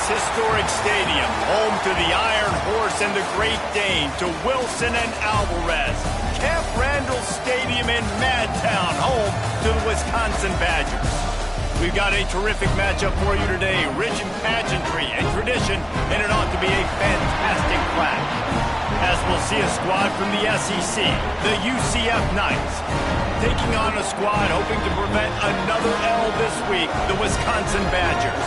historic stadium, home to the Iron Horse and the Great Dane, to Wilson and Alvarez. Camp Randall Stadium in Madtown, home to the Wisconsin Badgers. We've got a terrific matchup for you today, rich in pageantry and tradition, and it ought to be a fantastic clash. As we'll see a squad from the SEC, the UCF Knights, taking on a squad hoping to prevent another L this week, the Wisconsin Badgers.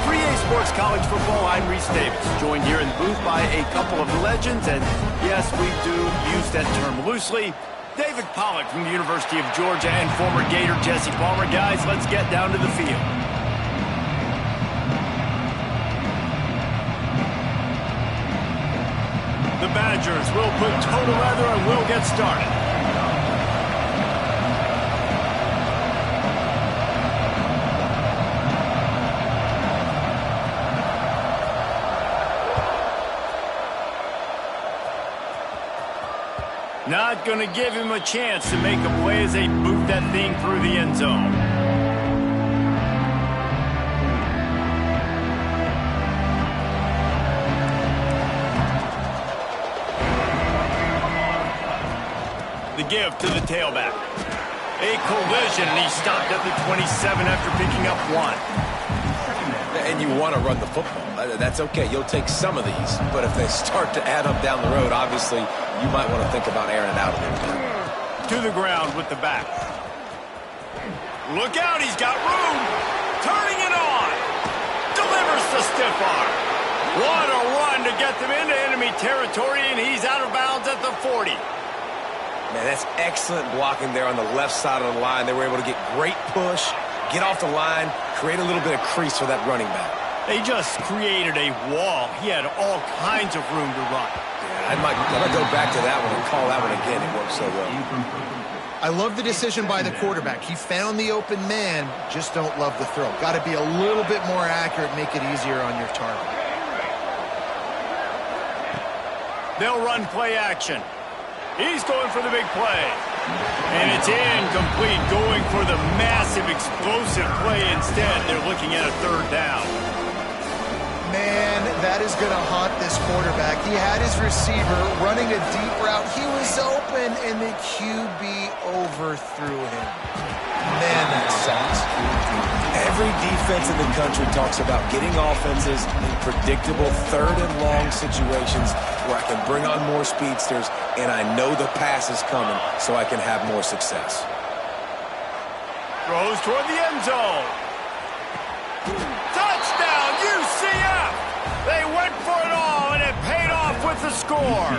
3A Sports College Football, I'm Reese Davis, joined here in the booth by a couple of legends, and yes, we do use that term loosely. David Pollack from the University of Georgia and former Gator Jesse Palmer. Guys, let's get down to the field. The Badgers will put toe to leather and we'll get started. Not going to give him a chance to make a play as they boot that thing through the end zone. The give to the tailback. A collision, and he stopped at the 27 after picking up one. And you want to run the football. That's okay. You'll take some of these. But if they start to add up down the road, obviously, you might want to think about airing it out a little bit. To the ground with the back. Look out, he's got room. Turning it on. Delivers the stiff arm. What a run to get them into enemy territory, and he's out of bounds at the 40. Man, that's excellent blocking there on the left side of the line. They were able to get great push, get off the line, create a little bit of crease for that running back. They just created a wall. He had all kinds of room to run. Yeah, I might go back to that one and call that one again. It worked so well. I love the decision by the quarterback. He found the open man, just don't love the throw. Got to be a little bit more accurate, make it easier on your target. They'll run play action. He's going for the big play. And it's incomplete, going for the massive, explosive play instead. They're looking at a third down. Man, that is going to haunt this quarterback. He had his receiver running a deep route. He was open, and the QB overthrew him. Man, that sucks. Every defense in the country talks about getting offenses in predictable third and long situations where I can bring on more speedsters and I know the pass is coming so I can have more success. Throws toward the end zone. Touchdown, UCF! They went for it all, and it paid off with the score.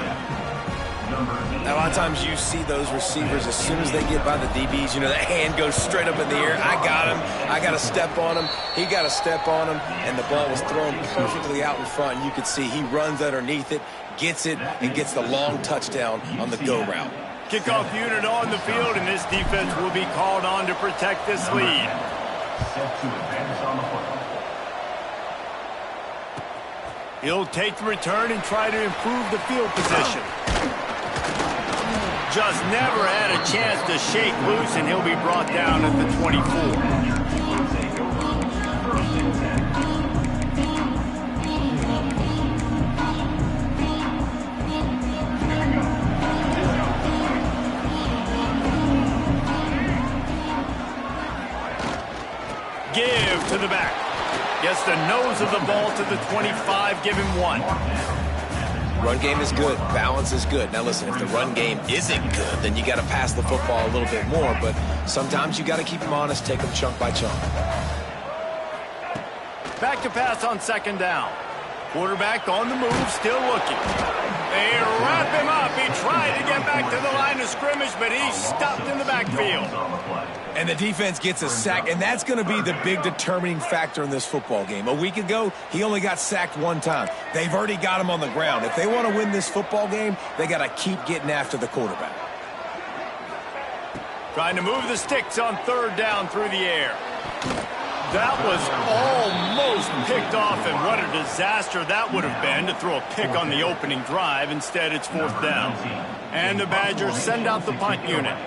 Now, a lot of times you see those receivers, as soon as they get by the DBs, you know, that hand goes straight up in the air. I got him. I got to step on him. He got to step on him, and the ball was thrown perfectly out in front. And you could see he runs underneath it, gets it, and gets the long touchdown on the go route. Kickoff unit on the field, and this defense will be called on to protect this lead. He'll take the return and try to improve the field position. Just never had a chance to shake loose, and he'll be brought down at the 24. Give to the back. Gets the nose of the ball to the 25. Give him one. Run game is good. Balance is good. Now listen, if the run game isn't good, then you got to pass the football a little bit more. But sometimes you got to keep them honest, take them chunk by chunk. Back to pass on second down. Quarterback on the move, still looking. They wrap him up. He tried to get back to the line of scrimmage, but he's stopped in the backfield. And the defense gets a sack, and that's going to be the big determining factor in this football game. A week ago, he only got sacked one time. They've already got him on the ground. If they want to win this football game, they got to keep getting after the quarterback. Trying to move the sticks on third down through the air. That was almost picked off, and what a disaster that would have been to throw a pick on the opening drive. Instead, it's fourth down. And the Badgers send out the punt unit.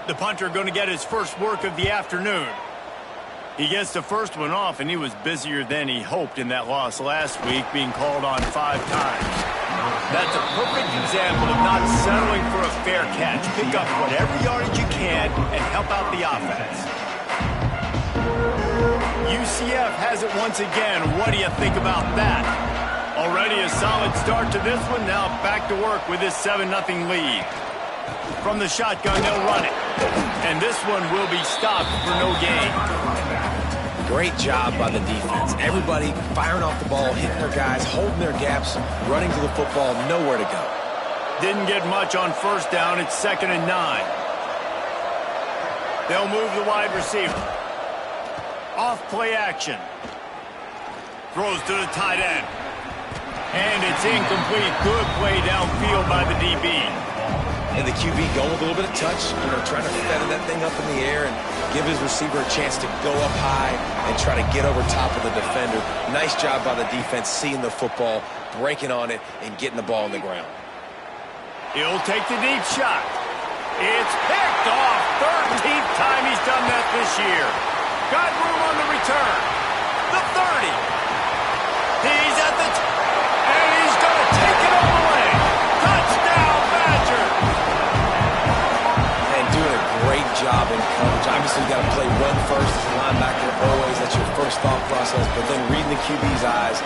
The punter going to get his first work of the afternoon. He gets the first one off, and he was busier than he hoped in that loss last week, being called on 5 times. That's a perfect example of not settling for a fair catch. Pick up whatever yardage you can and help out the offense. UCF has it once again. What do you think about that? Already a solid start to this one. Now back to work with this 7-0 lead. From the shotgun, they'll run it. And this one will be stopped for no gain. Great job by the defense. Everybody firing off the ball, hitting their guys, holding their gaps, running to the football, nowhere to go. Didn't get much on first down. It's 2nd and 9. They'll move the wide receiver. Off play action. Throws to the tight end. And it's incomplete. Good play downfield by the DB. And the QB going with a little bit of touch, trying to feather that thing up in the air and give his receiver a chance to go up high and try to get over top of the defender. Nice job by the defense seeing the football, breaking on it, and getting the ball on the ground. He'll take the deep shot. It's picked off. 13th time he's done that this year. Got room on the return. The 30. He's at the... and he's going to take it all the way. Touchdown, Badger. And doing a great job in coverage. Obviously, you got to play run first as a linebacker always. That's your first thought process. But then reading the QB's eyes,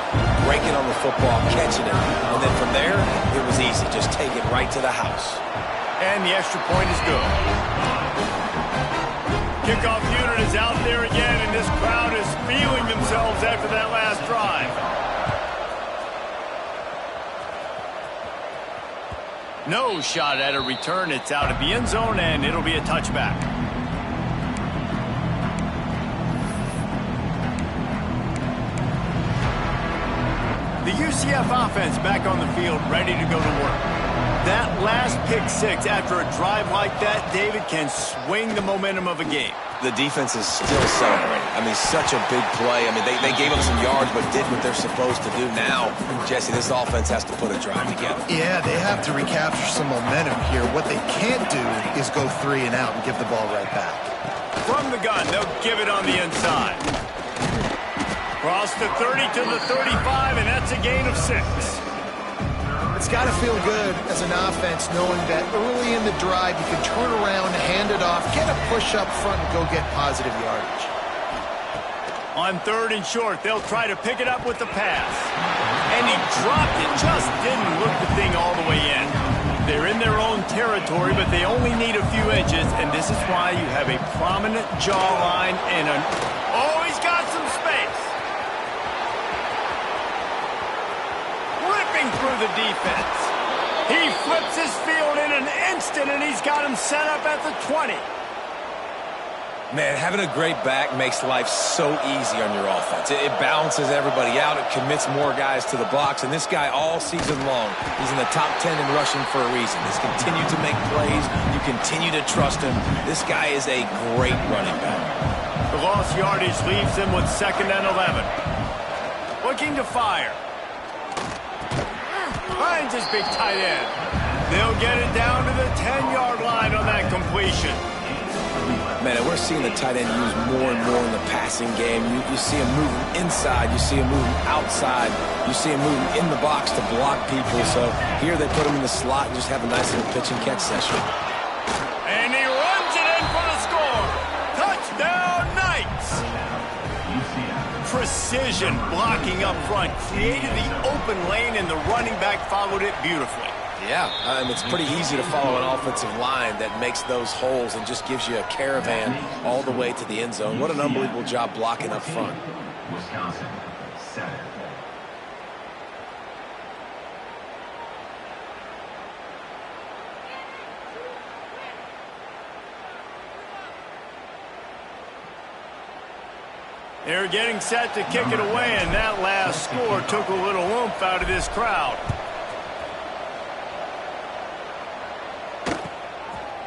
breaking on the football, catching it. And then from there, it was easy. Just take it right to the house. And the extra point is good. Kickoff unit is out there again, and this crowd is feeling themselves after that last drive. No shot at a return. It's out of the end zone, and it'll be a touchback. The UCF offense back on the field, ready to go to work. That last pick six after a drive like that, David, can swing the momentum of a game. The defense is still celebrating. I mean, such a big play. I mean, they gave up some yards but did what they're supposed to do. Now, Jesse, this offense has to put a drive together. Yeah, they have to recapture some momentum here. What they can't do is go 3 and out and give the ball right back. From the gun, they'll give it on the inside. Cross the 30 to the 35, and that's a gain of 6. It's got to feel good as an offense knowing that early in the drive you can turn around, hand it off, get a push up front, and go get positive yardage. On 3rd and short, they'll try to pick it up with the pass. And he dropped it, just didn't look the thing all the way in. They're in their own territory, but they only need a few inches, and this is why you have a prominent jawline and an... oh, he's got some space. Through the defense. He flips his field in an instant, and he's got him set up at the 20. Man, having a great back makes life so easy on your offense. It balances everybody out. It commits more guys to the box, and this guy all season long, he's in the top 10 in rushing for a reason. He's continued to make plays. You continue to trust him. This guy is a great running back. The lost yardage leaves him with 2nd and 11. Looking to fire. Finds his big tight end. They'll get it down to the 10-yard line on that completion. Man, we're seeing the tight end used more and more in the passing game. You see him moving inside. You see him moving outside. You see him moving in the box to block people. So here they put him in the slot and just have a nice little pitch and catch session. And he runs it in for the score. Touchdown, Knights. Precision blocking up front created the open lane, and the running back followed it beautifully. Yeah, it's pretty easy to follow an offensive line that makes those holes and just gives you a caravan all the way to the end zone. What an unbelievable job blocking up front. Wisconsin, 7. They're getting set to kick it away, and that last score took a little oomph out of this crowd.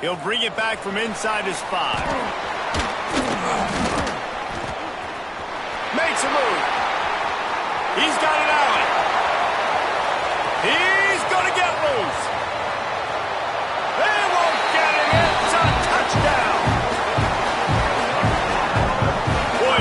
He'll bring it back from inside his 5. Makes a move. He's got it out. He's going to get loose. They won't get it. It's a touchdown. Boy,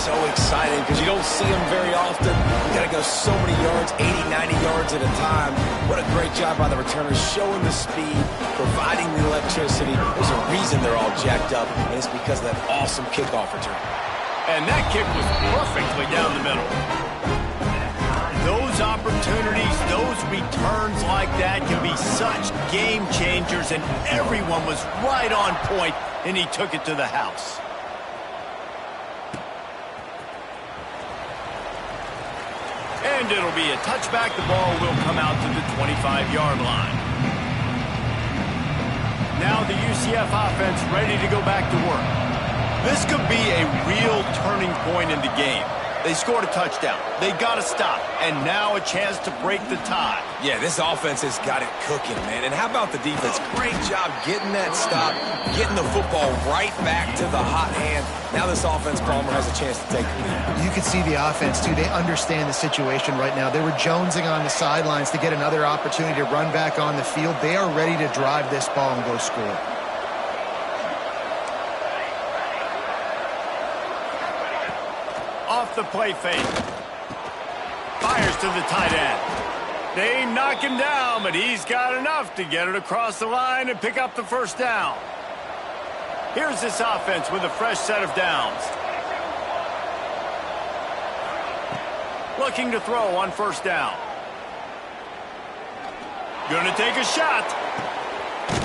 so exciting because you don't see them very often. You got to go so many yards, 80, 90 yards at a time. What a great job by the returners, showing the speed, providing the electricity. There's a reason they're all jacked up, and it's because of that awesome kickoff return. And that kick was perfectly down the middle. Those opportunities, those returns like that can be such game changers, and everyone was right on point, and he took it to the house. And it'll be a touchback. The ball will come out to the 25-yard line. Now the UCF offense ready to go back to work. This could be a real turning point in the game. They scored a touchdown. They got to stop. And now a chance to break the tie. Yeah, this offense has got it cooking, man. And how about the defense? Great job getting that stop, getting the football right back to the hot hand. Now this offense, Palmer, has a chance to take the lead. You can see the offense, too. They understand the situation right now. They were jonesing on the sidelines to get another opportunity to run back on the field. They are ready to drive this ball and go score. Off the play fake. Fires to the tight end. They knock him down, but he's got enough to get it across the line and pick up the first down. Here's this offense with a fresh set of downs. Looking to throw on first down. Gonna take a shot.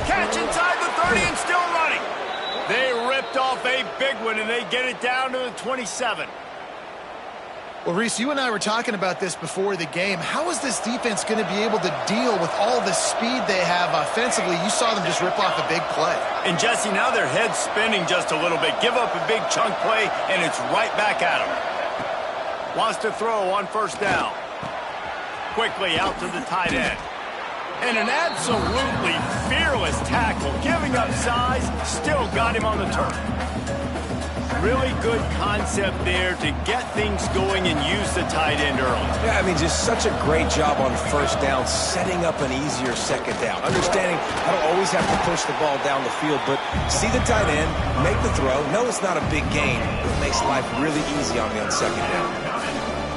Catch inside the 30 and still running. They ripped off a big one, and they get it down to the 27. Well, Reese, you and I were talking about this before the game. How is this defense going to be able to deal with all the speed they have offensively? You saw them just rip off a big play. And, Jesse, now their head's spinning just a little bit. Give up a big chunk play, and it's right back at them. Wants to throw on first down. Quickly out to the tight end. And an absolutely fearless tackle. Giving up size, still got him on the turf. Really good concept there to get things going and use the tight end early. Yeah, I mean, just such a great job on first down, setting up an easier second down. Understanding I don't always have to push the ball down the field, but see the tight end, make the throw. No, it's not a big gain. It makes life really easy on me on second down.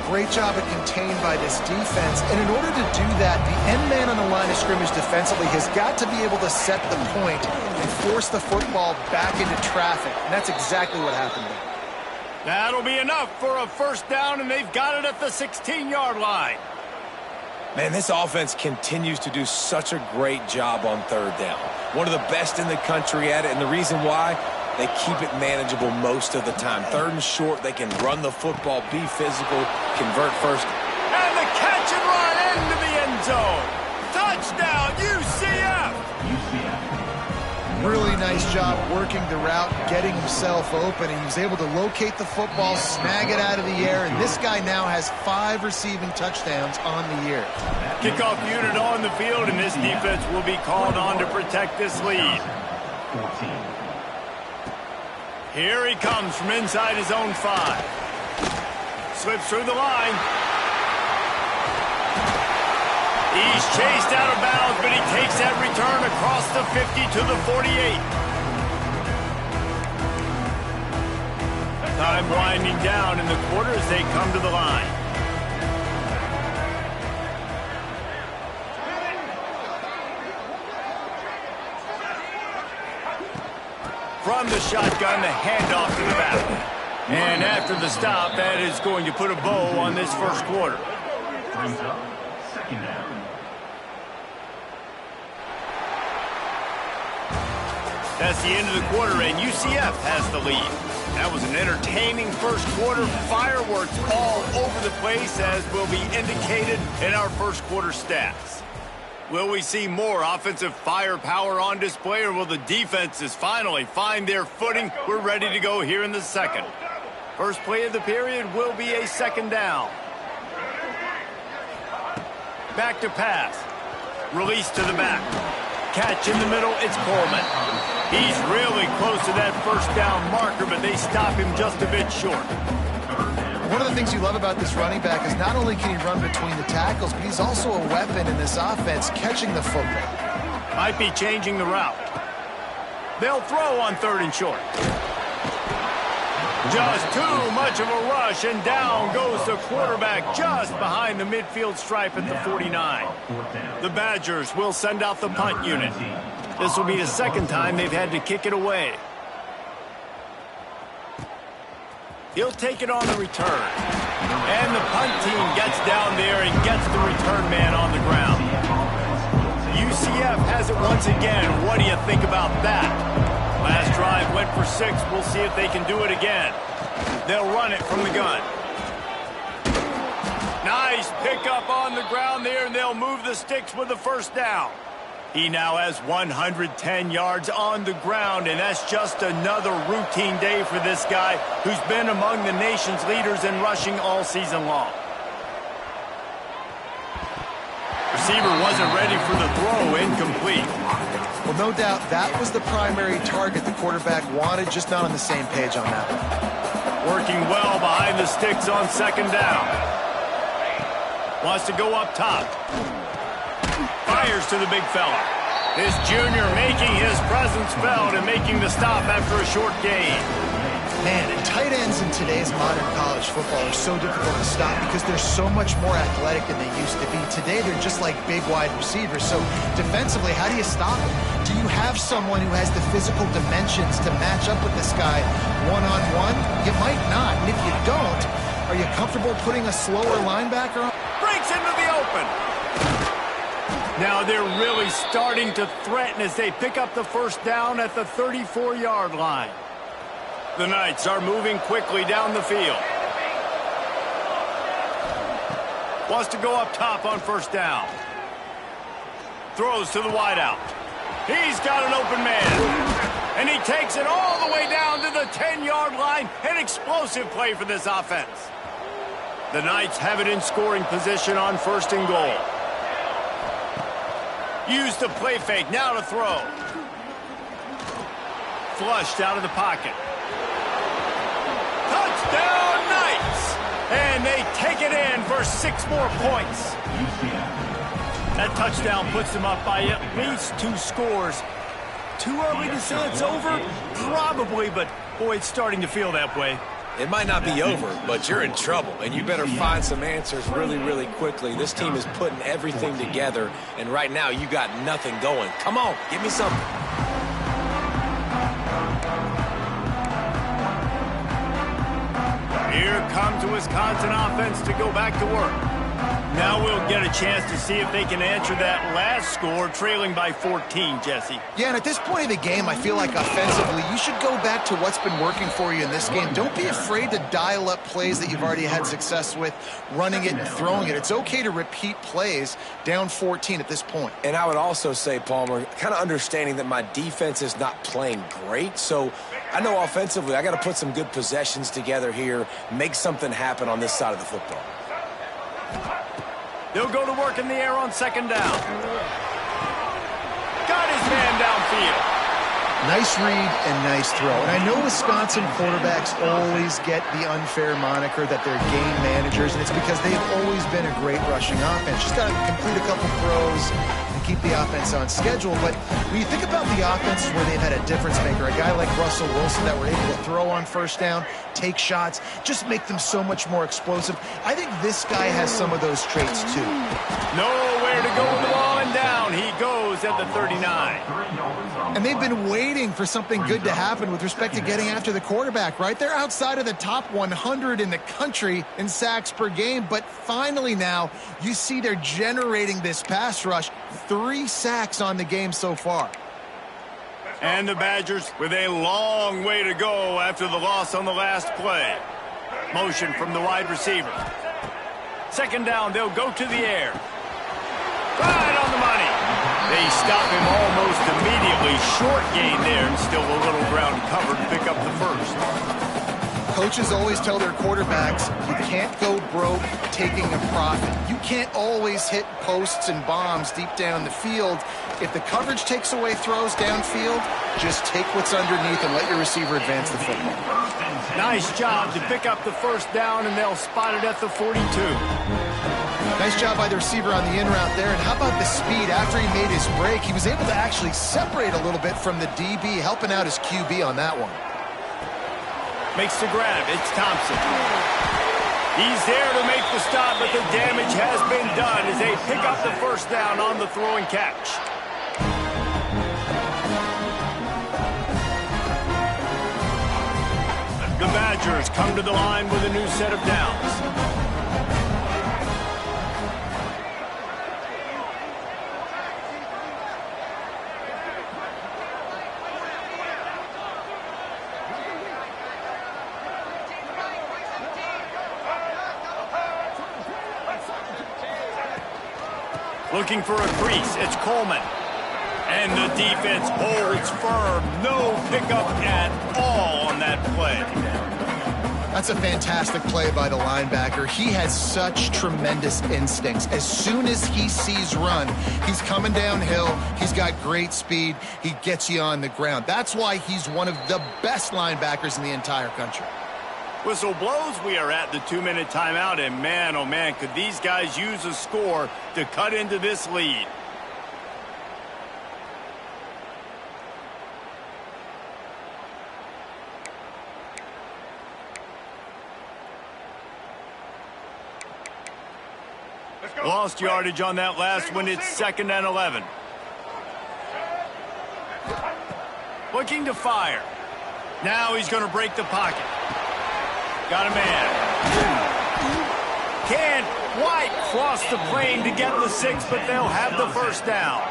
Great job of contained by this defense. And in order to do that, the end man on the line of scrimmage defensively has got to be able to set the point and force the football back into traffic. And that's exactly what happened there. That'll be enough for a first down, and they've got it at the 16-yard line. Man, this offense continues to do such a great job on third down. One of the best in the country at it, and the reason why, they keep it manageable most of the time. Third and short, they can run the football, be physical, convert first. And the catch and run into the end zone. Touchdown, UCF! Really nice job working the route, getting himself open, and he was able to locate the football, snag it out of the air, and this guy now has 5 receiving touchdowns on the year. Kickoff unit on the field, and this defense will be called on to protect this lead. 14. Here he comes from inside his own 5. Slips through the line. He's chased out of bounds, but he takes that return across the 50 to the 48. Time winding down in the quarter as they come to the line. From the shotgun, the handoff to the back. And after the stop, that is going to put a bow on this first quarter. Brings up second down. That's the end of the quarter, and UCF has the lead. That was an entertaining first quarter. Fireworks all over the place, as will be indicated in our first quarter stats. Will we see more offensive firepower on display, or will the defenses finally find their footing? We're ready to go here in the second. First play of the period will be a second down. Back to pass. Release to the back. Catch in the middle, it's Coleman. He's really close to that first down marker, but they stop him just a bit short. One of the things you love about this running back is not only can he run between the tackles, but he's also a weapon in this offense, catching the football. Might be changing the route. They'll throw on third and short. Just too much of a rush, and down goes the quarterback just behind the midfield stripe at the 49. The Badgers will send out the punt unit. This will be the second time they've had to kick it away. He'll take it on the return. And the punt team gets down there and gets the return man on the ground. UCF has it once again. What do you think about that? Last drive went for 6. We'll see if they can do it again. They'll run it from the gun. Nice pickup on the ground there, and they'll move the sticks with the first down. He now has 110 yards on the ground, and that's just another routine day for this guy who's been among the nation's leaders in rushing all season long. Receiver wasn't ready for the throw, incomplete. Well, no doubt that was the primary target the quarterback wanted, just not on the same page on that one. Working well behind the sticks on second down. Wants to go up top. Fires to the big fella. This junior making his presence felt and making the stop after a short gain. Man, and tight ends in today's modern college football are so difficult to stop because they're so much more athletic than they used to be. Today, they're just like big wide receivers. So defensively, how do you stop them? Do you have someone who has the physical dimensions to match up with this guy one-on-one? You might not. And if you don't, are you comfortable putting a slower linebacker on? Breaks into the open. Now they're really starting to threaten as they pick up the first down at the 34-yard line. The Knights are moving quickly down the field. Wants to go up top on first down. Throws to the wideout. He's got an open man. And he takes it all the way down to the 10-yard line. An explosive play for this offense. The Knights have it in scoring position on first and goal. Use the play fake. Now to throw. Flushed out of the pocket. Touchdown Knights! And they take it in for 6 more points. That touchdown puts them up by at least 2 scores. Too early to say it's over? Probably, but boy, it's starting to feel that way. It might not be over, but you're in trouble, and you better find some answers really, really quickly. This team is putting everything together, and right now you got nothing going. Come on, give me something. Here comes the Wisconsin offense to go back to work. Now we'll get a chance to see if they can answer that last score, trailing by 14, Jesse. Yeah, and at this point of the game, I feel like offensively, you should go back to what's been working for you in this game. Don't be afraid to dial up plays that you've already had success with, running it and throwing it. It's okay to repeat plays down 14 at this point. And I would also say, Palmer, kind of understanding that my defense is not playing great, so I know offensively I got to put some good possessions together here, make something happen on this side of the football. They'll go to work in the air on second down. Got his man downfield. Nice read and nice throw. And I know Wisconsin quarterbacks always get the unfair moniker that they're game managers, and it's because they've always been a great rushing offense. Just got to complete a couple throws and keep the offense on schedule. But when you think about the offenses where they've had a difference maker, a guy like Russell Wilson that were able to throw on first down, take shots, just make them so much more explosive. I think this guy has some of those traits too. Nowhere to go with the ball, and down he goes at the 39. And they've been waiting for something good to happen with respect to getting after the quarterback, right? They're outside of the top 100 in the country in sacks per game, but finally now you see they're generating this pass rush. 3 sacks on the game so far. And the Badgers with a long way to go after the loss on the last play. Motion from the wide receiver. Second down, they'll go to the air. Right on the money. They stop him almost immediately. Short gain there, and still a little ground covered to pick up the first. Coaches always tell their quarterbacks, you can't go broke taking a profit. You can't always hit posts and bombs deep down the field. If the coverage takes away throws downfield, just take what's underneath and let your receiver advance the football. Nice job to pick up the first down, and they'll spot it at the 42. Nice job by the receiver on the in route there. And how about the speed after he made his break? He was able to actually separate a little bit from the DB, helping out his QB on that one. Makes the grab. It's Thompson. He's there to make the stop, but the damage has been done as they pick up the first down on the throw and catch. The Badgers come to the line with a new set of downs. Looking for a crease, it's Coleman. And the defense holds firm. No pickup at all on that play. That's a fantastic play by the linebacker. He has such tremendous instincts. As soon as he sees run, he's coming downhill. He's got great speed. He gets you on the ground. That's why he's one of the best linebackers in the entire country. Whistle blows, we are at the 2-minute timeout, and man, oh man, could these guys use a score to cut into this lead. Lost yardage on that last one. It's 2nd and 11. Looking to fire. Now he's going to break the pocket. Got a man. Can't quite cross the plane to get the 6, but they'll have the first down.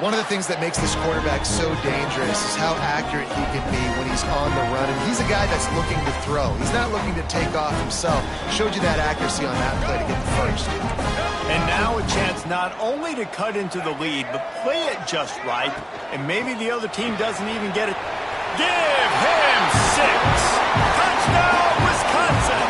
One of the things that makes this quarterback so dangerous is how accurate he can be when he's on the run. And he's a guy that's looking to throw. He's not looking to take off himself. Showed you that accuracy on that play to get the first. And now a chance not only to cut into the lead, but play it just right. And maybe the other team doesn't even get it. Give him 6. Touchdown, Wisconsin.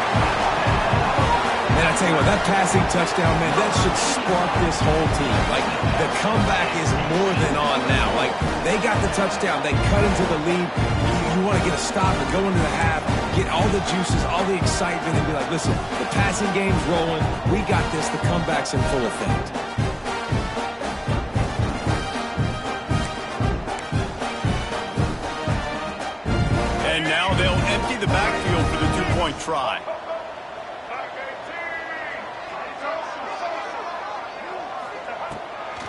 Man, I tell you what, that passing touchdown, man, that should spark this whole team. Like, the comeback is more than on now. Like, they got the touchdown. They cut into the lead. You want to get a stop and go into the half, get all the juices, all the excitement, and be like, listen, the passing game's rolling. We got this. The comeback's in full effect. And now they'll empty the backfield for the 2-point try.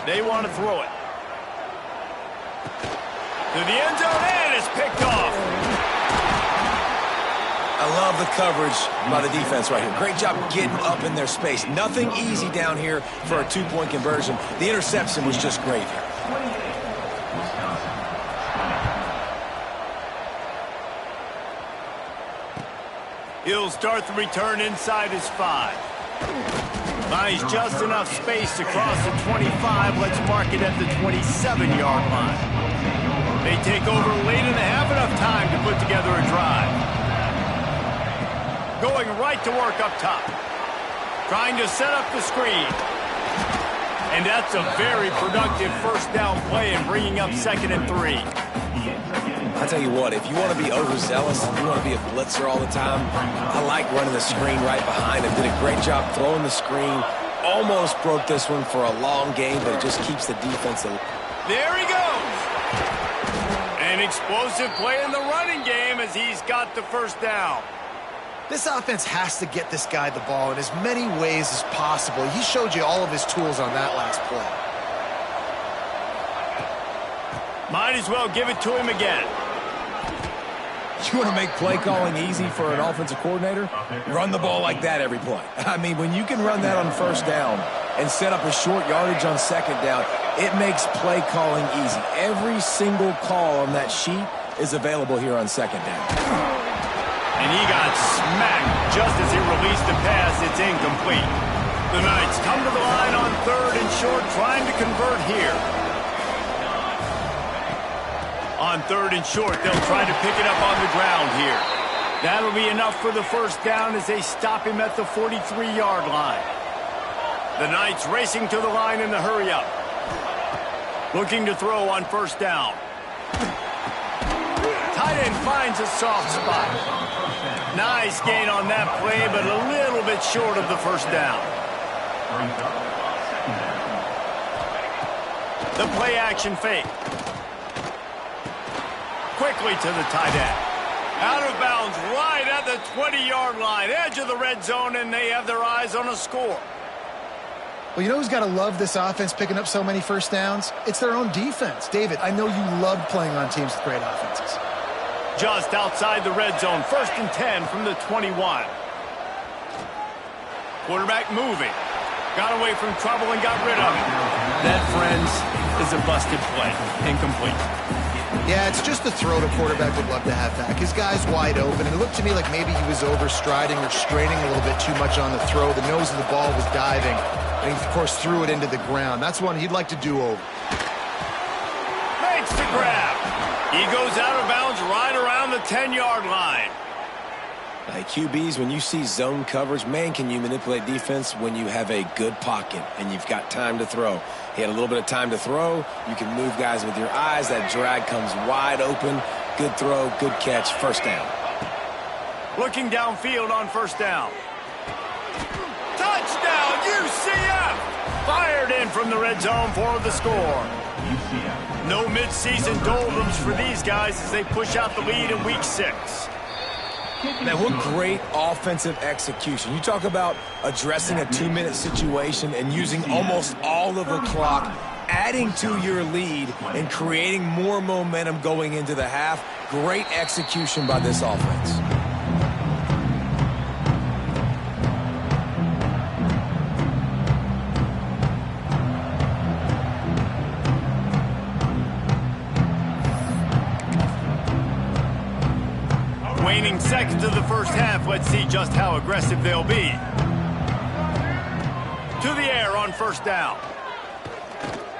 They want to throw it. To the end zone, and it's picked off. I love the coverage by the defense right here. Great job getting up in their space. Nothing easy down here for a 2-point conversion. The interception was just great here. He'll start the return inside his 5. Buys just enough space to cross the 25. Let's mark it at the 27-yard line. They take over late in the half, enough time to put together a drive. Going right to work up top. Trying to set up the screen. And that's a very productive first down play and bringing up 2nd and 3. I tell you what, if you want to be overzealous, if you want to be a blitzer all the time, I like running the screen right behind him. Did a great job throwing the screen. Almost broke this one for a long game, but it just keeps the defense. There he goes. An explosive play in the running game as he's got the first down. This offense has to get this guy the ball in as many ways as possible. He showed you all of his tools on that last play. Might as well give it to him again. You want to make play calling easy for an offensive coordinator? Run the ball like that every play. I mean, when you can run that on first down and set up a short yardage on second down, it makes play calling easy. Every single call on that sheet is available here on second down. And he got smacked just as he released the pass. It's incomplete. The Knights come to the line on 3rd and short, trying to convert here. On 3rd and short, they'll try to pick it up on the ground here. That'll be enough for the first down as they stop him at the 43-yard line. The Knights racing to the line in the hurry-up. Looking to throw on first down. Tight end finds a soft spot. Nice gain on that play, but a little bit short of the first down. The play action fake. Quickly to the tight end. Out of bounds right at the 20-yard line, edge of the red zone, and they have their eyes on a score. Well, you know who's got to love this offense picking up so many first downs? It's their own defense. David, I know you love playing on teams with great offenses. Just outside the red zone, 1st and 10 from the 21. Quarterback moving. Got away from trouble and got rid of it. That, friends, is a busted play. Incomplete. Yeah, it's just the throw the quarterback would love to have back. His guy's wide open, and it looked to me like maybe he was overstriding or straining a little bit too much on the throw. The nose of the ball was diving, and he, of course, threw it into the ground. That's one he'd like to do over. Makes the grab. He goes out of bounds right around the 10-yard line. Like QBs, when you see zone coverage, man, can you manipulate defense when you have a good pocket and you've got time to throw. He had a little bit of time to throw. You can move guys with your eyes. That drag comes wide open. Good throw, good catch, 1st down. Looking downfield on 1st down. Touchdown, UCF! Fired in from the red zone for the score. No midseason doldrums for these guys as they push out the lead in week 6. Man, what great offensive execution. You talk about addressing a 2-minute situation and using almost all of the clock, adding to your lead and creating more momentum going into the half. Great execution by this offense. Waning seconds of the first half. Let's see just how aggressive they'll be. To the air on 1st down.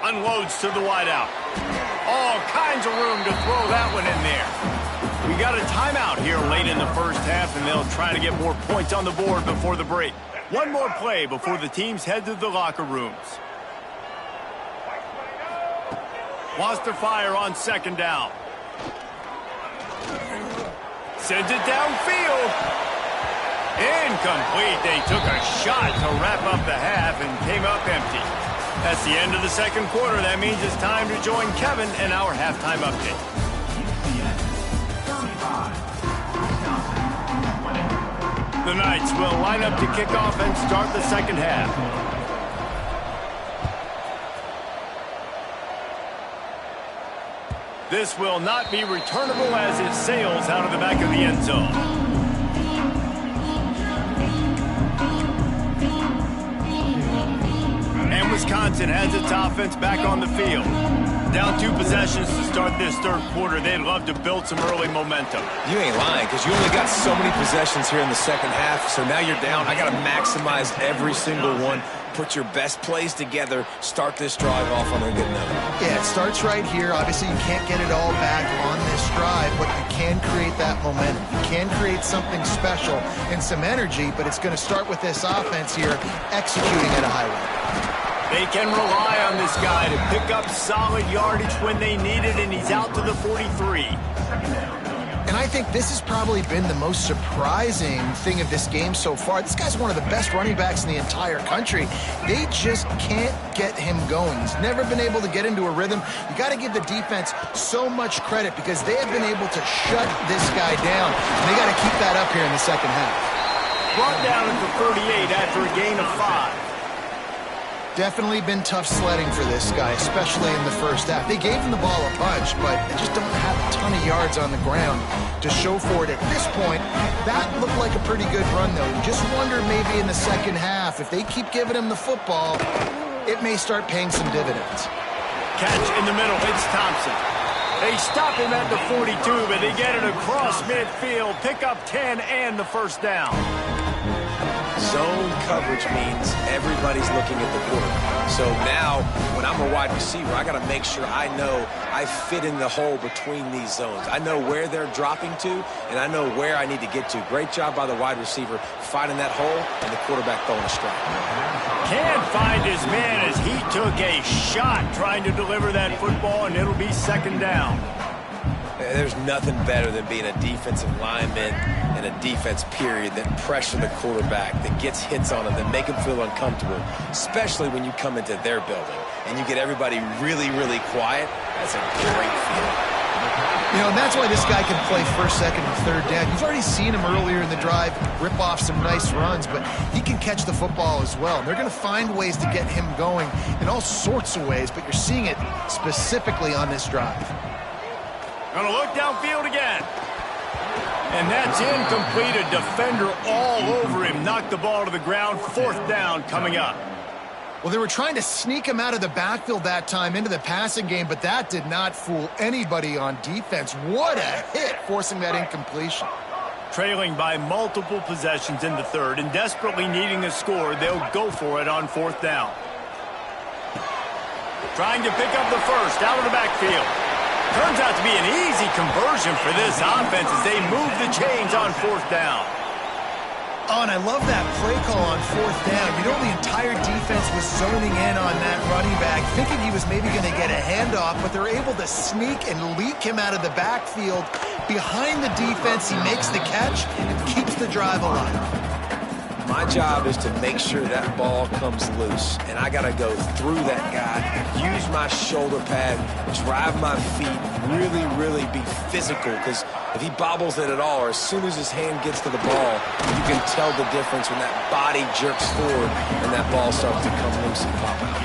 Unloads to the wideout. All kinds of room to throw that one in there. We got a timeout here late in the first half, and they'll try to get more points on the board before the break. One more play before the teams head to the locker rooms. Wants to fire on 2nd down. Sends it downfield. Incomplete. They took a shot to wrap up the half and came up empty. That's the end of the 2nd quarter. That means it's time to join Kevin in our halftime update. The Knights will line up to kick off and start the 2nd half. This will not be returnable as it sails out of the back of the end zone. And Wisconsin has its offense back on the field. Down 2 possessions to start this 3rd quarter. They'd love to build some early momentum. You ain't lying, because you only got so many possessions here in the 2nd half, so now you're down. I got to maximize every single one. Put your best plays together. Start this drive off on a good note. Yeah, it starts right here. Obviously, you can't get it all back on this drive, but you can create that momentum. You can create something special and some energy, but it's going to start with this offense here executing at a high level. They can rely on this guy to pick up solid yardage when they need it, and he's out to the 43. And I think this has probably been the most surprising thing of this game so far. This guy's one of the best running backs in the entire country. They just can't get him going. He's never been able to get into a rhythm. You got to give the defense so much credit because they have been able to shut this guy down. And they got to keep that up here in the 2nd half. Brought down at the 38 after a gain of 5. Definitely been tough sledding for this guy, especially in the first half. They gave him the ball a bunch, but they just don't have a ton of yards on the ground to show for it at this point. That looked like a pretty good run, though. You just wonder maybe in the 2nd half, if they keep giving him the football, it may start paying some dividends. Catch in the middle. It's Thompson. They stop him at the 42, but they get it across midfield. Pick up 10 and the 1st down. Zone coverage means everybody's looking at the quarterback. So now, when I'm a wide receiver, I got to make sure I know I fit in the hole between these zones. I know where they're dropping to, and I know where I need to get to. Great job by the wide receiver finding that hole, and the quarterback throwing a strike. Can't find his man as he took a shot trying to deliver that football, and it'll be 2nd down. There's nothing better than being a defensive lineman and a defense period that pressure the quarterback, that gets hits on him, that make him feel uncomfortable, especially when you come into their building and you get everybody really, really quiet. That's a great feeling. You know, and that's why this guy can play first, second, and third down. You've already seen him earlier in the drive rip off some nice runs, but he can catch the football as well. And they're going to find ways to get him going in all sorts of ways, but you're seeing it specifically on this drive. Going to look downfield again. And that's incomplete. A defender all over him. Knocked the ball to the ground. 4th down coming up. Well, they were trying to sneak him out of the backfield that time into the passing game, but that did not fool anybody on defense. What a hit, forcing that incompletion. Trailing by multiple possessions in the 3rd and desperately needing a score, they'll go for it on 4th down. Trying to pick up the first out of the backfield. Turns out to be an easy conversion for this offense as they move the chains on 4th down. Oh, and I love that play call on 4th down. You know, the entire defense was zoning in on that running back, thinking he was maybe going to get a handoff, but they're able to sneak and leak him out of the backfield. Behind the defense, he makes the catch and keeps the drive alive. My job is to make sure that ball comes loose, and I got to go through that guy, use my shoulder pad, drive my feet, really be physical, because if he bobbles it at all, or as soon as his hand gets to the ball, you can tell the difference when that body jerks forward and that ball starts to come loose and pop out.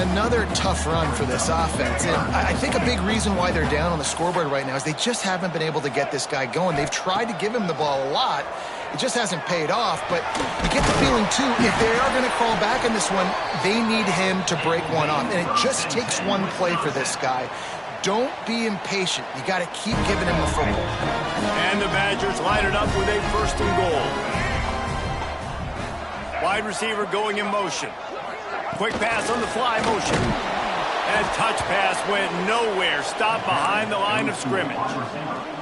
Another tough run for this offense, and I think a big reason why they're down on the scoreboard right now is they just haven't been able to get this guy going. They've tried to give him the ball a lot. It just hasn't paid off, but you get the feeling, too, if they are going to crawl back in this one, they need him to break one off, and it just takes one play for this guy. Don't be impatient. You got to keep giving him the football. And the Badgers line it up with a 1st and goal. Wide receiver going in motion. Quick pass on the fly motion. And touch pass went nowhere. Stopped behind the line of scrimmage.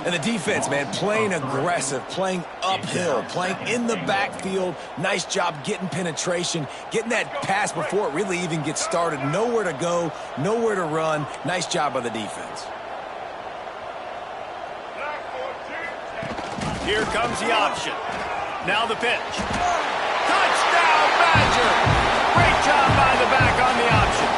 And the defense, man, playing aggressive, playing uphill, playing in the backfield. Nice job getting penetration, getting that pass before it really even gets started. Nowhere to go, nowhere to run. Nice job by the defense. Here comes the option. Now the pitch. Touchdown, Badger! Great job by the back on the option.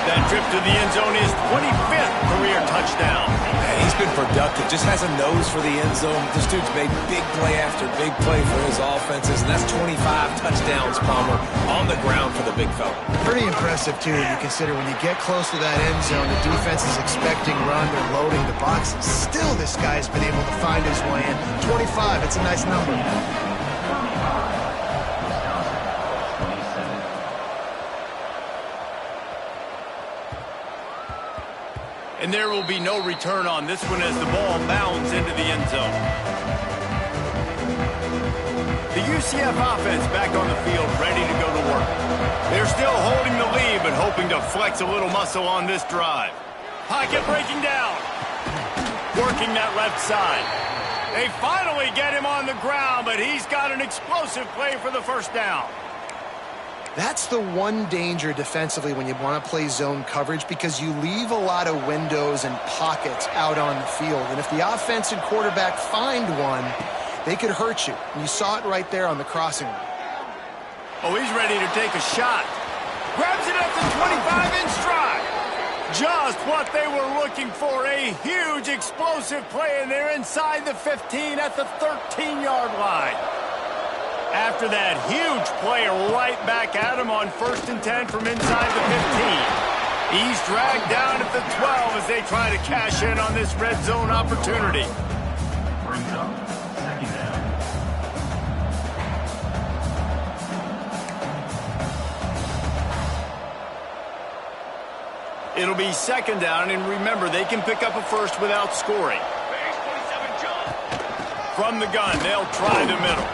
That trip to the end zone is 25th career touchdown. Man, he's been productive, just has a nose for the end zone. This dude's made big play after big play for his offenses, and that's 25 touchdowns, Palmer, on the ground for the big fella. Pretty impressive, too, when you consider when you get close to that end zone, the defense is expecting run, they're loading the boxes. Still, this guy's been able to find his way in. 25, it's a nice number. And there will be no return on this one as the ball bounds into the end zone. The UCF offense back on the field, ready to go to work. They're still holding the lead, but hoping to flex a little muscle on this drive. Pocket breaking down. Working that left side. They finally get him on the ground, but he's got an explosive play for the 1st down. That's the one danger defensively when you want to play zone coverage, because you leave a lot of windows and pockets out on the field. And if the offense and quarterback find one, they could hurt you. And you saw it right there on the crossing route. Oh, he's ready to take a shot. Grabs it at the 25-inch stride. Just what they were looking for. A huge explosive play, and they're inside the 15 at the 13-yard line. After that huge play, right back at him on 1st and 10 from inside the 15. He's dragged down at the 12 as they try to cash in on this red zone opportunity. Brings up 2nd down. It'll be 2nd down, and remember, they can pick up a first without scoring. From the gun, they'll try the middle.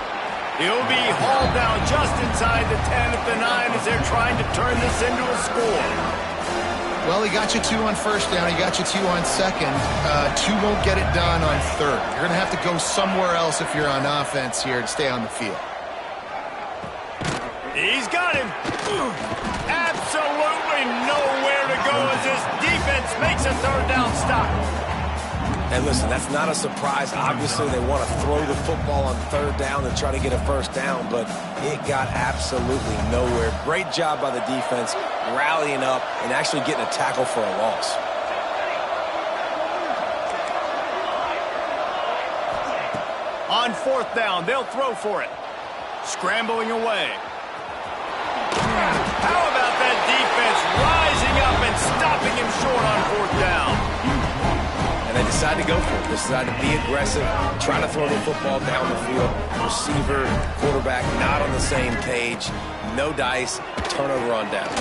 He'll be hauled down just inside the 10 at the 9 as they're trying to turn this into a score. Well, he got you 2 on 1st down. He got you 2 on 2nd. 2 won't get it done on 3rd. You're going to have to go somewhere else if you're on offense here to stay on the field. He's got him. Absolutely nowhere to go as this defense makes a 3rd down stop. And listen, that's not a surprise. Obviously, they want to throw the football on 3rd down and try to get a 1st down, but it got absolutely nowhere. Great job by the defense, rallying up and actually getting a tackle for a loss. On 4th down, they'll throw for it. Scrambling away. How about that defense rising up and stopping him short on 4th down? And they decide to go for it. They decide to be aggressive, try to throw the football down the field. Receiver, quarterback, not on the same page. No dice, turnover on downs.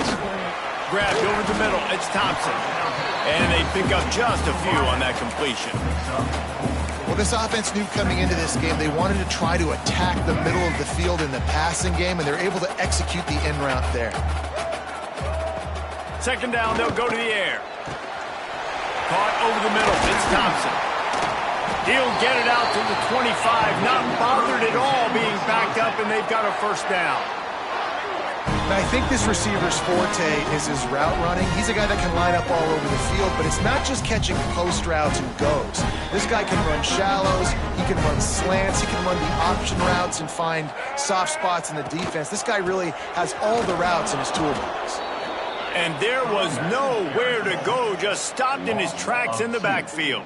Grabbed over the middle, it's Thompson. And they pick up just a few on that completion. Well, this offense knew coming into this game they wanted to try to attack the middle of the field in the passing game, and they're able to execute the in route there. 2nd down, they'll go to the air. Caught over the middle, it's Thompson. He'll get it out to the 25, not bothered at all being backed up, and they've got a 1st down. And I think this receiver's forte is his route running. He's a guy that can line up all over the field, but it's not just catching post routes and goes. This guy can run shallows, he can run slants, he can run the option routes and find soft spots in the defense. This guy really has all the routes in his toolbox. And there was nowhere to go, just stopped in his tracks in the backfield.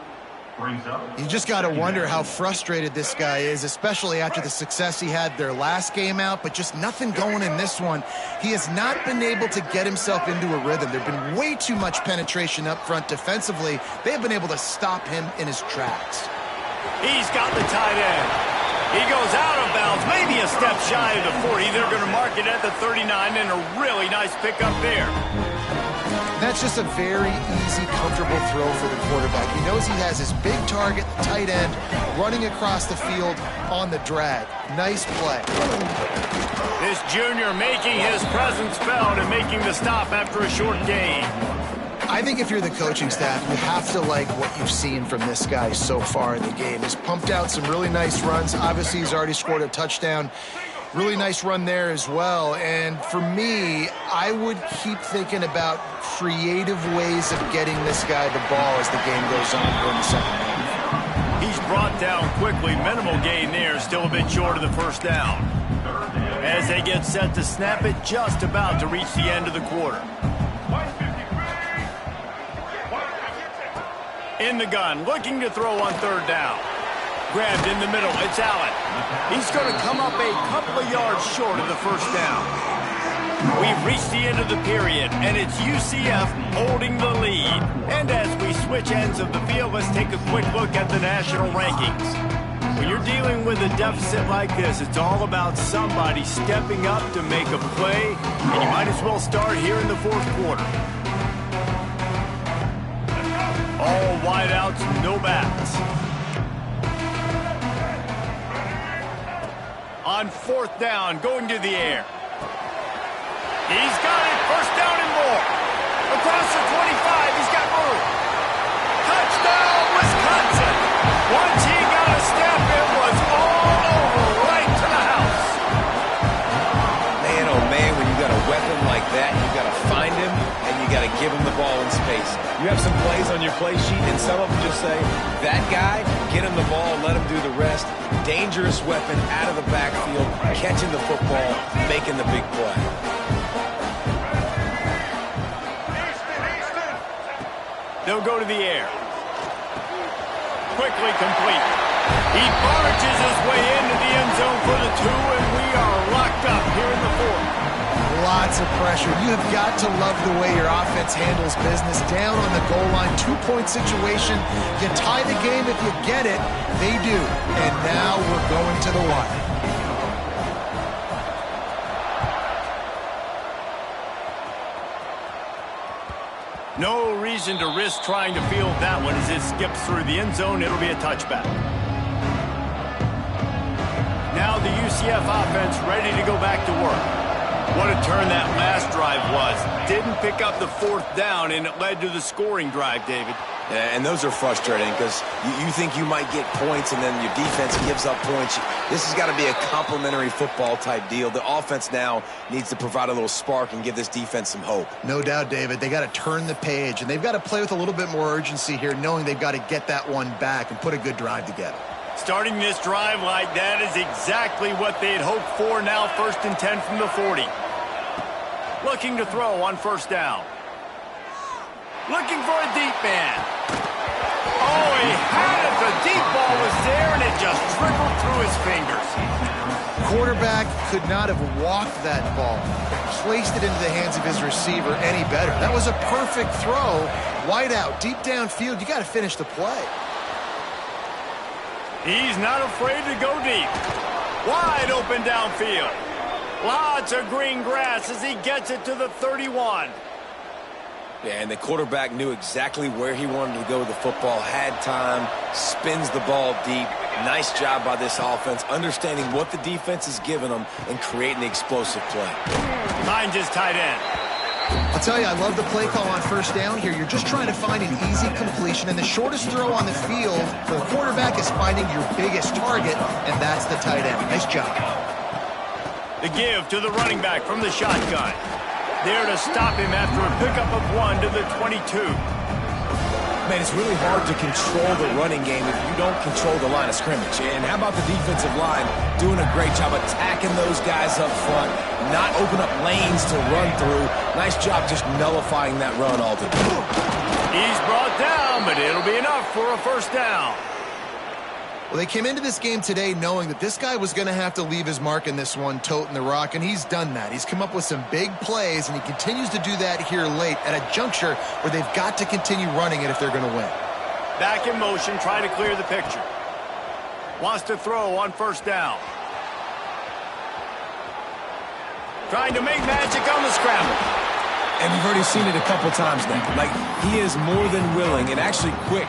You just got to wonder how frustrated this guy is, especially after the success he had their last game out, but just nothing going in this one. He has not been able to get himself into a rhythm. There's been way too much penetration up front defensively. They've been able to stop him in his tracks. He's got the tight end. He goes out of bounds, maybe a step shy of the 40. They're going to mark it at the 39, and a really nice pickup there. That's just a very easy, comfortable throw for the quarterback. He knows he has his big target, the tight end, running across the field on the drag. Nice play. This junior making his presence felt and making the stop after a short gain. I think if you're the coaching staff, you have to like what you've seen from this guy so far in the game. He's pumped out some really nice runs. Obviously, he's already scored a touchdown. Really nice run there as well. And for me, I would keep thinking about creative ways of getting this guy the ball as the game goes on here in the second half. He's brought down quickly. Minimal gain there. Still a bit short of the 1st down. As they get set to snap it, just about to reach the end of the quarter. In the gun, looking to throw on 3rd down. Grabbed in the middle, it's Allen. He's going to come up a couple of yards short of the 1st down. We've reached the end of the period, and it's UCF holding the lead. And as we switch ends of the field, let's take a quick look at the national rankings. When you're dealing with a deficit like this, it's all about somebody stepping up to make a play, and you might as well start here in the 4th quarter. All wideouts, no bats. On 4th down, going to the air. He's got it, 1st down and more. Across the 25, he's got room. Touchdown, Wisconsin. Once he got a step, it was all over, right to the house. Man, oh man, when you got a weapon like that, you got to find him, and you got to give him the ball in space. You have some plays on your play sheet, and some of them just say, that guy, get him the ball, let him do the rest. Dangerous weapon out of the backfield, catching the football, making the big play. They'll go to the air. Quickly complete. He barges his way into the end zone for the 2, and we are locked up here in the 4th. Lots of pressure. You have got to love the way your offense handles business. Down on the goal line, 2-point situation. You tie the game if you get it. They do. And now we're going to the wire. No reason to risk trying to field that one as it skips through the end zone. It'll be a touchback. Now the UCF offense ready to go back to work. What a turn that last drive was. Didn't pick up the 4th down, and it led to the scoring drive, David. Yeah, and those are frustrating because you think you might get points and then your defense gives up points. This has got to be a complementary football type deal. The offense now needs to provide a little spark and give this defense some hope. No doubt, David. They got to turn the page, and they've got to play with a little bit more urgency here, knowing they've got to get that one back and put a good drive together. Starting this drive like that is exactly what they had hoped for. Now 1st and 10 from the 40. Looking to throw on 1st down. Looking for a deep man. Oh, he had it. The deep ball was there, and it just trickled through his fingers. Quarterback could not have walked that ball, placed it into the hands of his receiver any better. That was a perfect throw. Wide out, deep downfield. You got to finish the play. He's not afraid to go deep. Wide open downfield. Lots of green grass as he gets it to the 31. Yeah, and the quarterback knew exactly where he wanted to go with the football, had time, spins the ball deep. Nice job by this offense, understanding what the defense is giving them and creating the explosive play. Finds his tight end. I'll tell you, I love the play call on first down here. You're just trying to find an easy completion, and the shortest throw on the field for the quarterback is finding your biggest target, and that's the tight end. Nice job. The give to the running back from the shotgun. There to stop him after a pickup of 1 to the 22. Man, it's really hard to control the running game if you don't control the line of scrimmage. And how about the defensive line doing a great job attacking those guys up front, not open up lanes to run through. Nice job just nullifying that run altogether. He's brought down, but it'll be enough for a first down. Well, they came into this game today knowing that this guy was going to have to leave his mark in this one, toting the rock, and he's done that. He's come up with some big plays, and he continues to do that here late at a juncture where they've got to continue running it if they're going to win. Back in motion, trying to clear the picture. Wants to throw on first down. Trying to make magic on the scramble. And we've already seen it a couple times now. Like, he is more than willing and actually quick.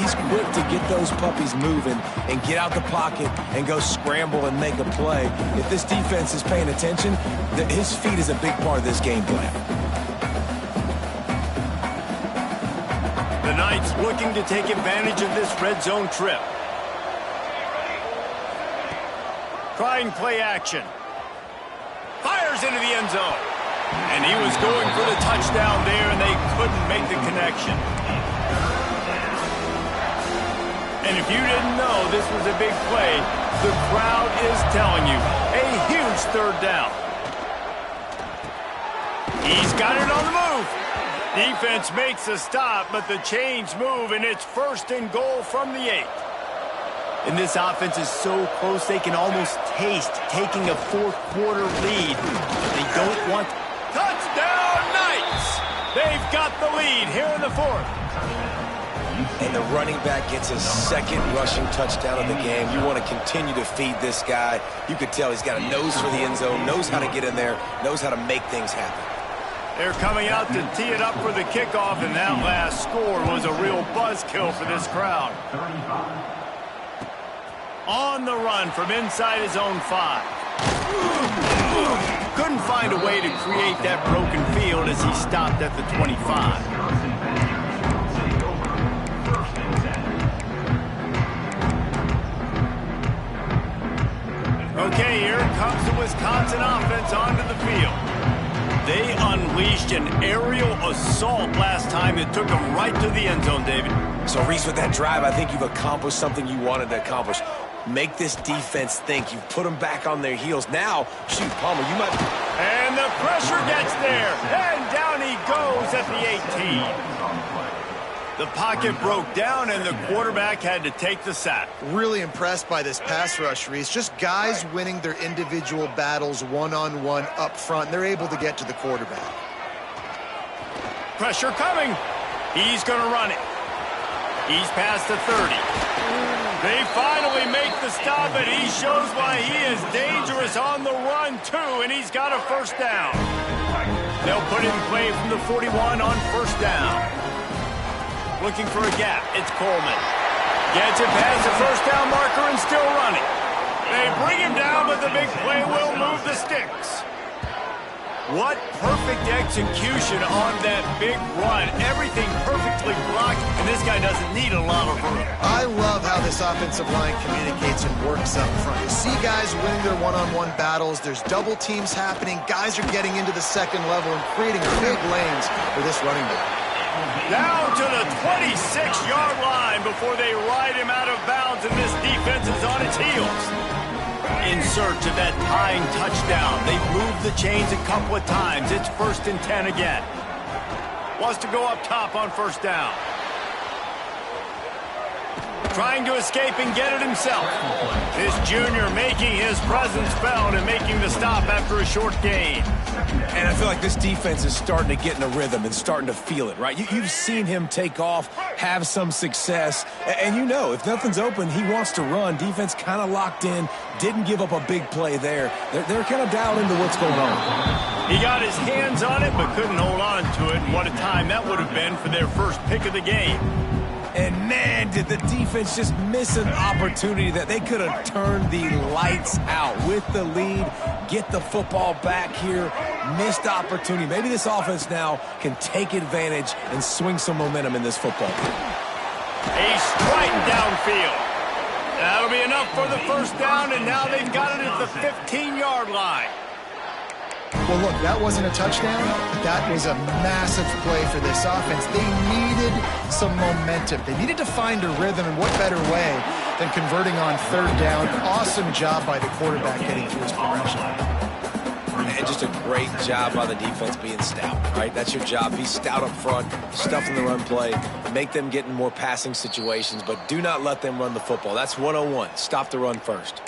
He's quick to get those puppies moving and get out the pocket and go scramble and make a play. If this defense is paying attention, his feet is a big part of this game plan. The Knights looking to take advantage of this red zone trip. Trying play action. Fires into the end zone. And he was going for the touchdown there, and they couldn't make the connection. And if you didn't know this was a big play, the crowd is telling you, a huge third down. He's got it on the move. Defense makes a stop, but the chains move, and it's 1st and goal from the 8. And this offense is so close they can almost taste taking a fourth-quarter lead. But they don't want... Touchdown, Knights! They've got the lead here in the 4th. And the running back gets his 2nd rushing touchdown of the game. You want to continue to feed this guy. You could tell he's got a nose for the end zone, knows how to get in there, knows how to make things happen. They're coming out to tee it up for the kickoff, and that last score was a real buzzkill for this crowd. On the run from inside his own 5. Couldn't find a way to create that broken field as he stopped at the 25. Okay, here comes the Wisconsin offense onto the field. They unleashed an aerial assault last time that took them right to the end zone, David. So, Reese, with that drive, I think you've accomplished something you wanted to accomplish. Make this defense think. You've put them back on their heels. Now, shoot, Palmer, you might... And the pressure gets there. And down he goes at the 18. The pocket broke down, and the quarterback had to take the sack. Really impressed by this pass rush, Reese. Just guys winning their individual battles one-on-one up front. They're able to get to the quarterback. Pressure coming. He's going to run it. He's past the 30. They finally make the stop, and he shows why he is dangerous on the run, too, and he's got a first down. They'll put it in play from the 41 on first down. Looking for a gap. It's Coleman. Gets it past the first down marker and still running. They bring him down, but the big play will move the sticks. What perfect execution on that big run. Everything perfectly blocked, and this guy doesn't need a lot of room. I love how this offensive line communicates and works up front. You see guys winning their one-on-one battles. There's double teams happening. Guys are getting into the second level and creating big lanes for this running back. Down to the 26-yard line before they ride him out of bounds, and this defense is on its heels. In search of that tying touchdown. They've moved the chains a couple of times. It's 1st and 10 again. Wants to go up top on first down. trying to escape and get it himself. This junior making his presence felt and making the stop after a short gain. And I feel like this defense is starting to get in a rhythm and starting to feel it, right? You've seen him take off, have some success, and you know if nothing's open, he wants to run. Defense kind of locked in, didn't give up a big play there. They're kind of dialed into what's going on. He got his hands on it but couldn't hold on to it. And what a time that would have been for their first pick of the game. And man, did the defense just miss an opportunity that they could have turned the lights out with the lead, get the football back here, missed opportunity. Maybe this offense now can take advantage and swing some momentum in this football game. A strike downfield. That'll be enough for the first down, and now they've got it at the 15-yard line. Well, look, that wasn't a touchdown. That was a massive play for this offense. They needed some momentum. They needed to find a rhythm, and what better way than converting on third down. Awesome job by the quarterback getting through his progression. And just a great job by the defense being stout, right? That's your job. Be stout up front, stuff in the run play, make them get in more passing situations, but do not let them run the football. That's 101. Stop the run first.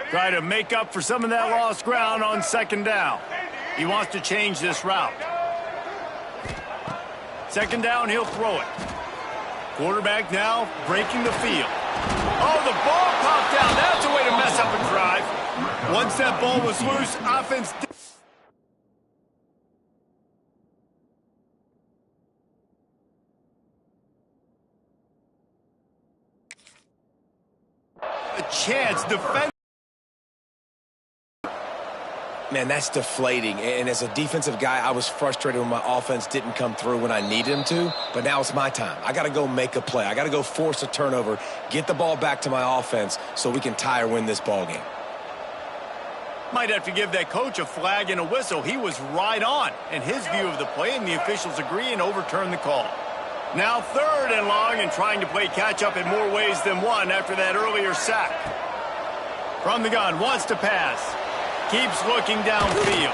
Try to make up for some of that lost ground on second down. He wants to change this route. Second down, he'll throw it. Quarterback now breaking the field. Oh, the ball popped out. That's a way to mess up a drive. Once that ball was loose, offense... A chance, defense... Man, that's deflating. And as a defensive guy, I was frustrated when my offense didn't come through when I needed him to. But now it's my time. I got to go make a play. I got to go force a turnover, get the ball back to my offense so we can tie or win this ball game. Might have to give that coach a flag and a whistle. He was right on in his view of the play, and the officials agree and overturn the call. Now third and long and trying to play catch-up in more ways than one after that earlier sack. From the gun, wants to pass. Keeps looking downfield.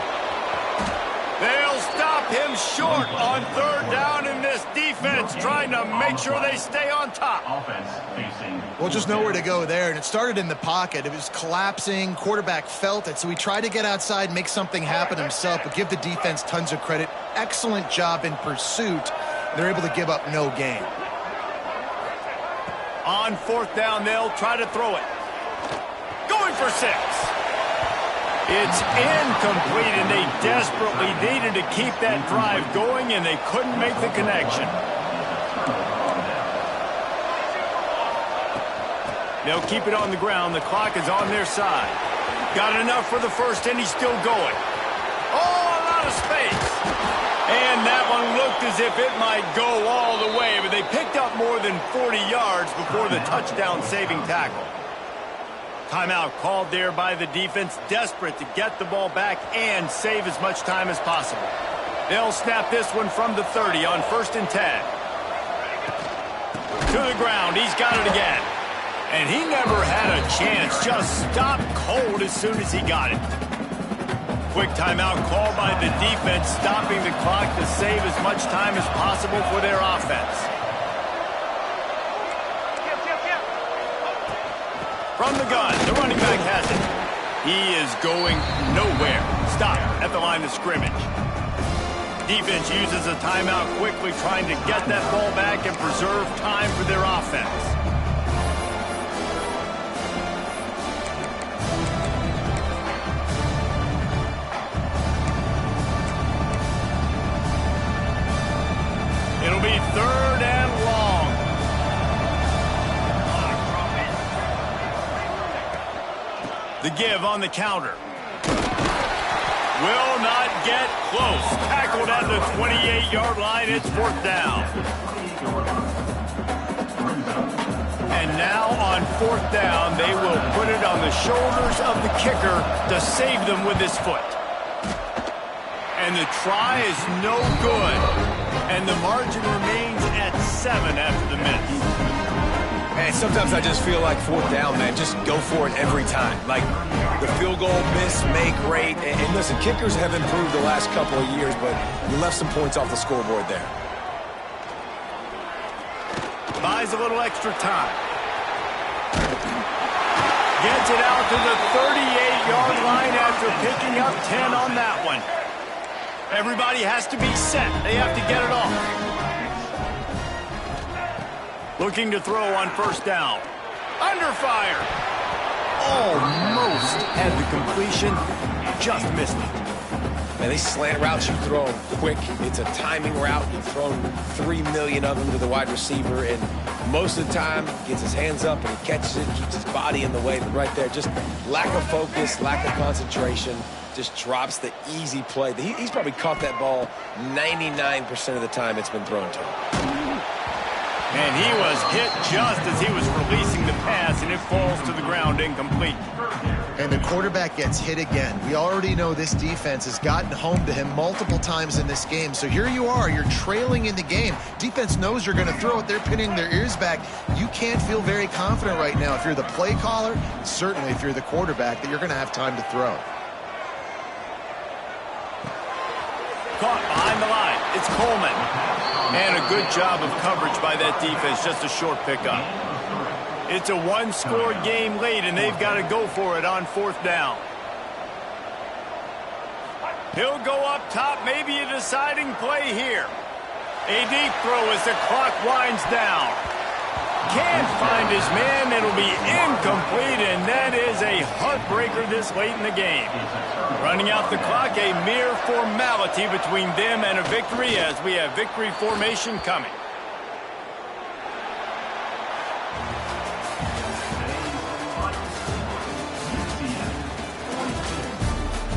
They'll stop him short on third down, in this defense trying to make sure they stay on top. Well, just nowhere to go there, and it started in the pocket. It was collapsing. Quarterback felt it, so he tried to get outside, make something happen himself, but give the defense tons of credit. Excellent job in pursuit. They're able to give up no gain. On fourth down, they'll try to throw it. Going for 6. It's incomplete, and they desperately needed to keep that drive going, and they couldn't make the connection. They'll keep it on the ground. The clock is on their side. Got enough for the first, and he's still going. Oh, a lot of space. And that one looked as if it might go all the way, but they picked up more than 40 yards before the touchdown-saving tackle. Timeout called there by the defense, desperate to get the ball back and save as much time as possible. They'll snap this one from the 30 on 1st and 10. To the ground, he's got it again. And he never had a chance, just stopped cold as soon as he got it. Quick timeout called by the defense, stopping the clock to save as much time as possible for their offense. From the gun, the running back has it. He is going nowhere. Stop at the line of scrimmage. Defense uses a timeout quickly, trying to get that ball back and preserve time for their offense. It'll be third and long. The give on the counter. Will not get close. Tackled at the 28-yard line. It's 4th down. And now on 4th down, they will put it on the shoulders of the kicker to save them with his foot. And the try is no good. And the margin remains at 7 after the miss. And sometimes I just feel like fourth down, man, just go for it every time. Like the field goal miss, make great. And listen, kickers have improved the last couple of years, but you left some points off the scoreboard there. Buys a little extra time. Gets it out to the 38-yard line after picking up 10 on that one. Everybody has to be set. They have to get it off. Looking to throw on first down. Under fire. Almost had the completion. Just missed it. Man, these slant routes you throw quick. It's a timing route. You've thrown 3 million of them to the wide receiver, and most of the time gets his hands up and he catches it, keeps his body in the way. But right there, just lack of focus, lack of concentration, just drops the easy play. He's probably caught that ball 99% of the time it's been thrown to him. And he was hit just as he was releasing the pass, and it falls to the ground incomplete. And the quarterback gets hit again. We already know this defense has gotten home to him multiple times in this game. So here you are, you're trailing in the game. Defense knows you're going to throw it. They're pinning their ears back. You can't feel very confident right now if you're the play caller, certainly if you're the quarterback, that you're going to have time to throw. Caught behind the line. It's Coleman. And a good job of coverage by that defense. Just a short pickup. It's a one-score game late, and they've got to go for it on fourth down. He'll go up top, maybe a deciding play here. A deep throw as the clock winds down. Can't find his man. It'll be incomplete, and that is a heartbreaker this late in the game. Running out the clock, a mere formality between them and a victory as we have victory formation coming.